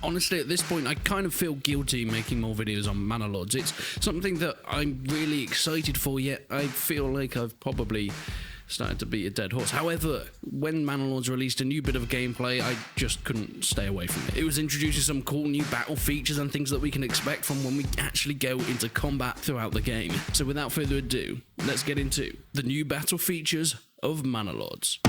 Honestly, at this point, I kind of feel guilty making more videos on Manor Lords. It's something that I'm really excited for, yet I feel like I've probably started to beat a dead horse. However, when Manor Lords released a new bit of gameplay, I just couldn't stay away from it. It was introducing some cool new battle features and things that we can expect from when we actually go into combat throughout the game. So without further ado, let's get into the new battle features of Manor Lords.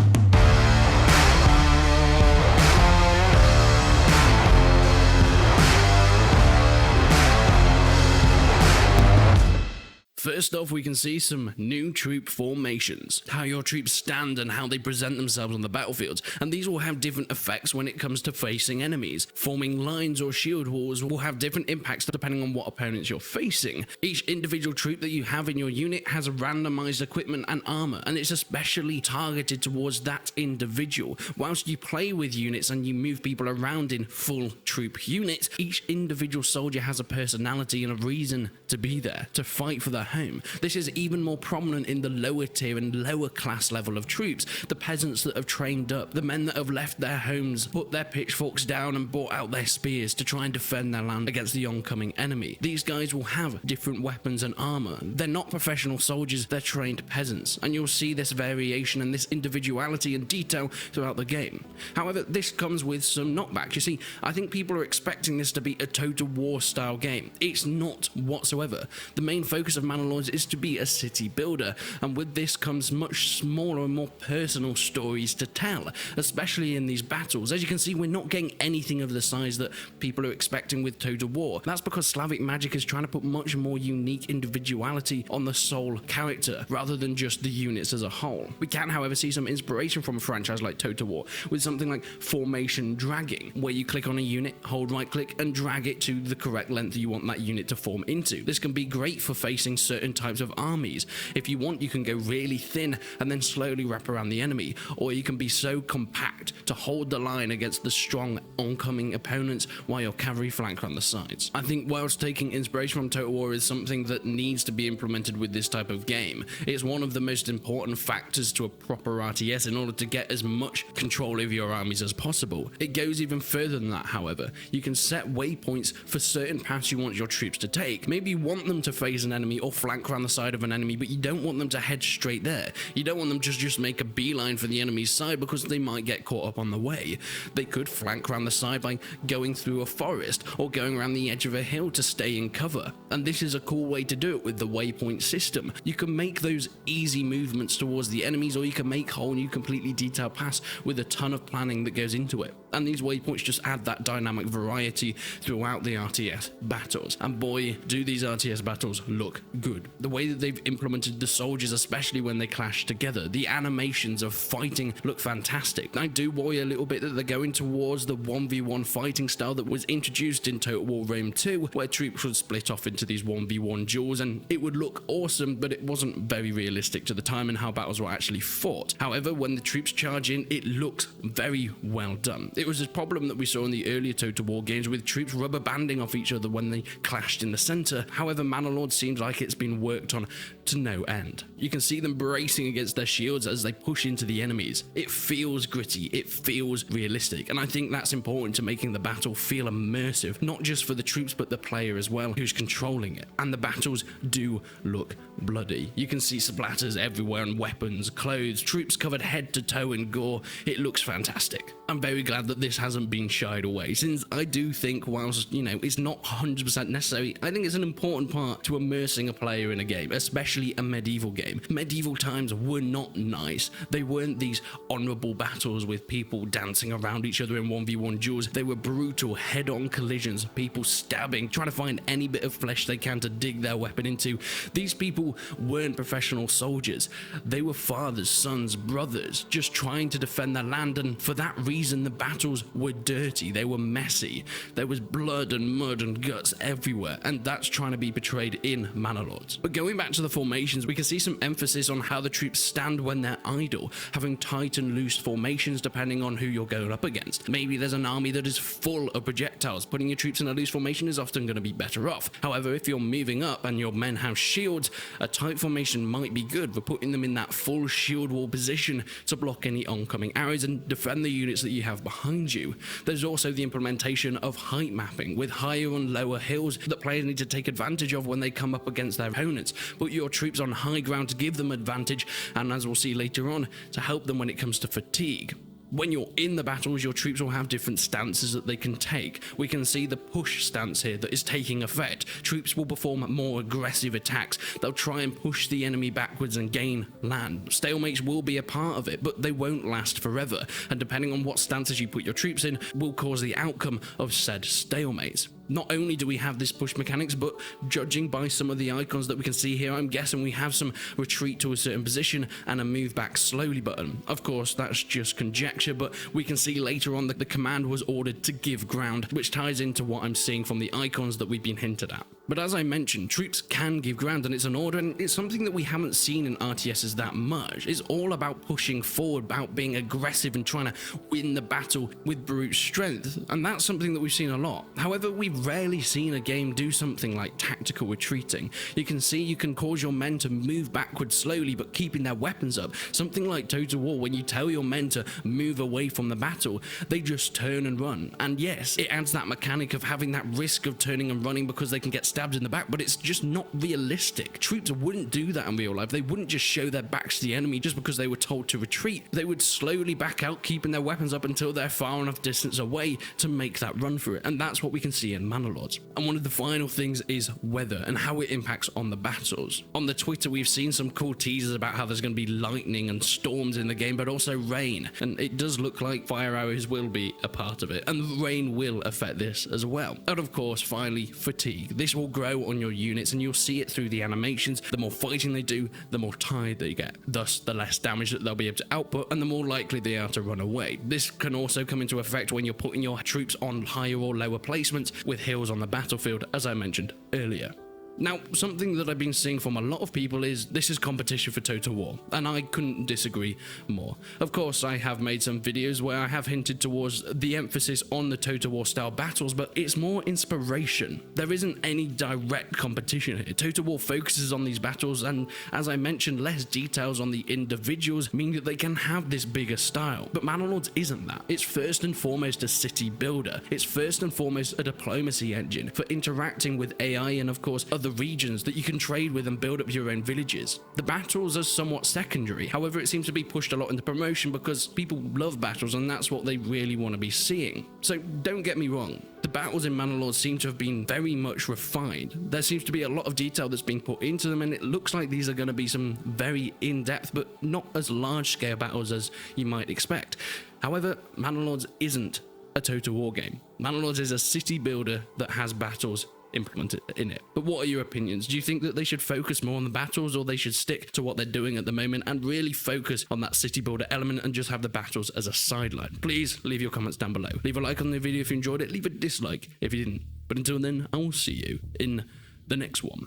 First off, we can see some new troop formations, how your troops stand and how they present themselves on the battlefield, and these will have different effects when it comes to facing enemies. Forming lines or shield walls will have different impacts depending on what opponents you're facing. Each individual troop that you have in your unit has randomized equipment and armor, and it's especially targeted towards that individual. Whilst you play with units and you move people around in full troop units, each individual soldier has a personality and a reason to be there, to fight for their home. This is even more prominent in the lower tier and lower class level of troops, the peasants that have trained up, the men that have left their homes, put their pitchforks down and brought out their spears to try and defend their land against the oncoming enemy. These guys will have different weapons and armor. They're not professional soldiers, they're trained peasants, and you'll see this variation and this individuality and detail throughout the game. However, this comes with some knockbacks. You see, I think people are expecting this to be a Total War style game. It's not whatsoever. The main focus of Manor Lords is to be a city builder, and with this comes much smaller and more personal stories to tell, especially in these battles. As you can see, we're not getting anything of the size that people are expecting with Total War. That's because Slavic Magic is trying to put much more unique individuality on the sole character, rather than just the units as a whole. We can, however, see some inspiration from a franchise like Total War, with something like formation dragging, where you click on a unit, hold right click, and drag it to the correct length you want that unit to form into. This can be great for facing certain types of armies. If you want, you can go really thin and then slowly wrap around the enemy, or you can be so compact to hold the line against the strong oncoming opponents while your cavalry flank on the sides. I think whilst taking inspiration from Total War is something that needs to be implemented with this type of game, it's one of the most important factors to a proper RTS in order to get as much control over your armies as possible. It goes even further than that, however. You can set waypoints for certain paths you want your troops to take. Maybe you want them to face an enemy or flank around the side of an enemy, but you don't want them to head straight there. You don't want them to just make a beeline for the enemy's side, because they might get caught up on the way. They could flank around the side by going through a forest or going around the edge of a hill to stay in cover. And this is a cool way to do it with the waypoint system. You can make those easy movements towards the enemies, or you can make whole new completely detailed paths with a ton of planning that goes into it. And these waypoints just add that dynamic variety throughout the RTS battles. And boy, do these RTS battles look good. The way that they've implemented the soldiers, especially when they clash together, the animations of fighting look fantastic. I do worry a little bit that they're going towards the 1v1 fighting style that was introduced in Total War Rome 2, where troops would split off into these 1v1 duels, and it would look awesome, but it wasn't very realistic to the time and how battles were actually fought. However, when the troops charge in, it looks very well done. It was a problem that we saw in the earlier Total War games, with troops rubber banding off each other when they clashed in the center. However, Manor Lord seems like it's been worked on to no end. You can see them bracing against their shields as they push into the enemies. It feels gritty, it feels realistic, and I think that's important to making the battle feel immersive, not just for the troops but the player as well who's controlling it. And the battles do look bloody. You can see splatters everywhere on weapons, clothes, troops covered head to toe in gore. It looks fantastic. I'm very glad that this hasn't been shied away, since I do think whilst, it's not 100% necessary, I think it's an important part to immersing a player in a game, especially a medieval game. Medieval times were not nice. They weren't these honourable battles with people dancing around each other in 1v1 duels. They were brutal head-on collisions, people stabbing, trying to find any bit of flesh they can to dig their weapon into. These people weren't professional soldiers. They were fathers, sons, brothers, just trying to defend their land, and for that reason the battles were dirty, they were messy. There was blood and mud and guts everywhere, and that's trying to be portrayed in Manor Lords. But going back to the formations, we can see some emphasis on how the troops stand when they're idle, having tight and loose formations depending on who you're going up against. Maybe there's an army that is full of projectiles. Putting your troops in a loose formation is often going to be better off. However, if you're moving up and your men have shields, a tight formation might be good for putting them in that full shield wall position to block any oncoming arrows and defend the units that you have behind you. There's also the implementation of height mapping, with higher and lower hills that players need to take advantage of when they come up against their opponents. Put your troops on high ground to give them advantage, and as we'll see later on, to help them when it comes to fatigue. When you're in the battles, your troops will have different stances that they can take. We can see the push stance here that is taking effect. Troops will perform more aggressive attacks. They'll try and push the enemy backwards and gain land. Stalemates will be a part of it, but they won't last forever, and depending on what stances you put your troops in will cause the outcome of said stalemates. Not only do we have this push mechanics, but judging by some of the icons that we can see here, I'm guessing we have some retreat to a certain position and a move back slowly button. Of course, that's just conjecture, but we can see later on that the command was ordered to give ground, which ties into what I'm seeing from the icons that we've been hinted at. But as I mentioned, troops can give ground, and it's an order, and it's something that we haven't seen in RTSs that much. It's all about pushing forward, about being aggressive and trying to win the battle with brute strength, and that's something that we've seen a lot. However, we've rarely seen a game do something like tactical retreating. You can see you can cause your men to move backwards slowly, but keeping their weapons up. Something like Total War, when you tell your men to move away from the battle, they just turn and run. And yes, it adds that mechanic of having that risk of turning and running because they can get stabbed in the back, but it's just not realistic. Troops wouldn't do that in real life. They wouldn't just show their backs to the enemy just because they were told to retreat. They would slowly back out, keeping their weapons up until they're far enough distance away to make that run for it. And that's what we can see in Manor Lords. And one of the final things is weather and how it impacts on the battles. On the Twitter, we've seen some cool teasers about how there's going to be lightning and storms in the game, but also rain. And it does look like fire arrows will be a part of it, and rain will affect this as well. And of course, finally, fatigue. This will grow on your units, and you'll see it through the animations. The more fighting they do, the more tired they get. Thus, the less damage that they'll be able to output, and the more likely they are to run away. This can also come into effect when you're putting your troops on higher or lower placements with hills on the battlefield, as I mentioned earlier. Now, something that I've been seeing from a lot of people is this is competition for Total War, and I couldn't disagree more. Of course, I have made some videos where I have hinted towards the emphasis on the Total War style battles, but it's more inspiration. There isn't any direct competition here. Total War focuses on these battles, and as I mentioned, less details on the individuals mean that they can have this bigger style. But Manor Lords isn't that. It's first and foremost a city builder. It's first and foremost a diplomacy engine for interacting with AI and of course other regions that you can trade with and build up your own villages. The battles are somewhat secondary, however it seems to be pushed a lot into promotion because people love battles and that's what they really want to be seeing. So don't get me wrong, the battles in Manor Lords seem to have been very much refined. There seems to be a lot of detail that's been put into them, and it looks like these are going to be some very in-depth but not as large scale battles as you might expect. However, Manor Lords isn't a Total War game. Manor Lords is a city builder that has battles implemented in it. But what are your opinions? Do you think that they should focus more on the battles, or they should stick to what they're doing at the moment and really focus on that city builder element and just have the battles as a sideline? Please leave your comments down below. Leave a like on the video if you enjoyed it, leave a dislike if you didn't. But until then, I will see you in the next one.